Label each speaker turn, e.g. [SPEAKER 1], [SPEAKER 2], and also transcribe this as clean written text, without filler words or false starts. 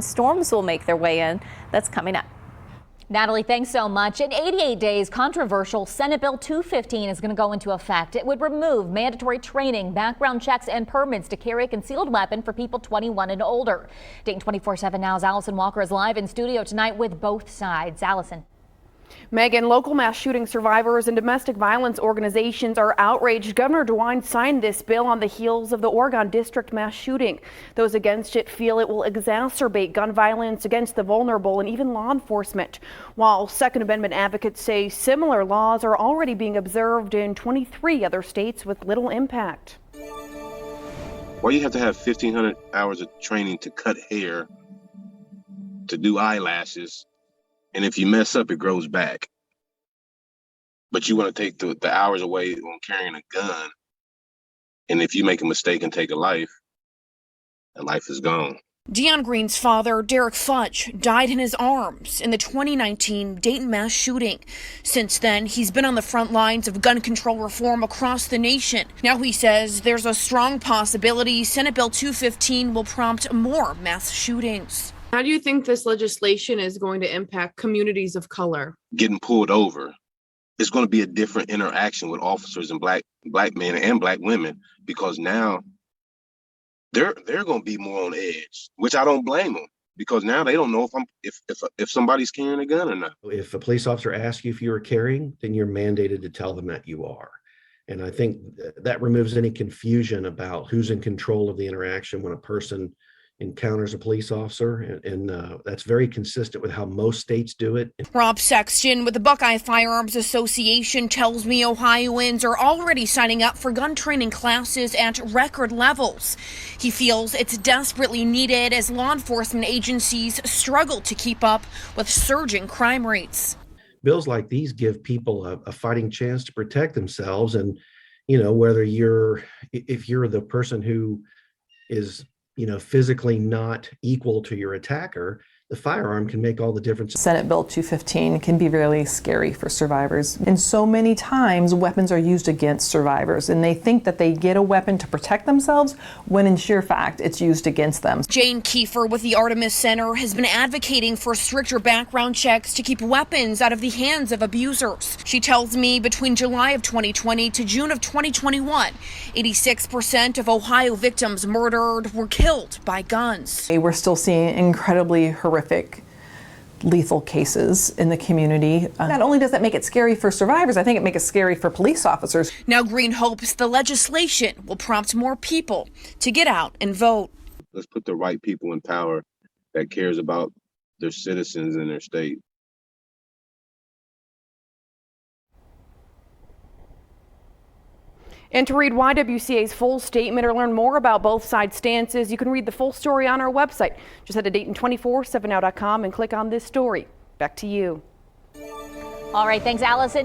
[SPEAKER 1] Storms will make their way in. That's coming up.
[SPEAKER 2] Natalie, thanks so much. In 88 days, controversial Senate Bill 215 is going to go into effect. It would remove mandatory training, background checks, and permits to carry a concealed weapon for people 21 and older. Dayton 24/7 Now's Allison Walker is live in studio tonight with both sides. Allison.
[SPEAKER 3] Megan, local mass shooting survivors and domestic violence organizations are outraged. Governor DeWine signed this bill on the heels of the Oregon district mass shooting. Those against it feel it will exacerbate gun violence against the vulnerable and even law enforcement. While Second Amendment advocates say similar laws are already being observed in 23 other states with little impact.
[SPEAKER 4] Well, you have to have 1,500 hours of training to cut hair, to do eyelashes. And if you mess up, it grows back. But you want to take the hours away on carrying a gun. And if you make a mistake and take a life, that life is gone.
[SPEAKER 3] Dion Green's father, Derek Fudge, died in his arms in the 2019 Dayton mass shooting. Since then, he's been on the front lines of gun control reform across the nation. Now he says there's a strong possibility Senate Bill 215 will prompt more mass shootings.
[SPEAKER 5] How do you think this legislation is going to impact communities of color?
[SPEAKER 4] Getting pulled over, it's going to be a different interaction with officers and black men and black women, because now they're going to be more on edge, which I don't blame them, because now they don't know if somebody's carrying a gun or not.
[SPEAKER 6] If a police officer asks you if you are carrying, then you're mandated to tell them that you are. And I think that removes any confusion about who's in control of the interaction when a person encounters a police officer, and that's very consistent with how most states do it.
[SPEAKER 3] Rob Sexton with the Buckeye Firearms Association tells me Ohioans are already signing up for gun training classes at record levels. He feels it's desperately needed as law enforcement agencies struggle to keep up with surging crime rates.
[SPEAKER 6] Bills like these give people a fighting chance to protect themselves, and whether if you're the person who is physically not equal to your attacker, the firearm can make all the difference.
[SPEAKER 7] Senate Bill 215 can be really scary for survivors. And so many times weapons are used against survivors, and they think that they get a weapon to protect themselves when in sheer fact it's used against them.
[SPEAKER 3] Jane Kiefer with the Artemis Center has been advocating for stricter background checks to keep weapons out of the hands of abusers. She tells me between July of 2020 to June of 2021, 86% of Ohio victims murdered were killed by guns.
[SPEAKER 7] We're still seeing incredibly horrific, lethal cases in the community. Not only does that make it scary for survivors, I think it makes it scary for police officers.
[SPEAKER 3] Now Green hopes the legislation will prompt more people to get out and vote.
[SPEAKER 4] Let's put the right people in power that cares about their citizens and their state.
[SPEAKER 3] And to read YWCA's full statement or learn more about both sides' stances, you can read the full story on our website. Just head to DayTon247now.com and click on this story. Back to you.
[SPEAKER 2] All right, thanks, Allison.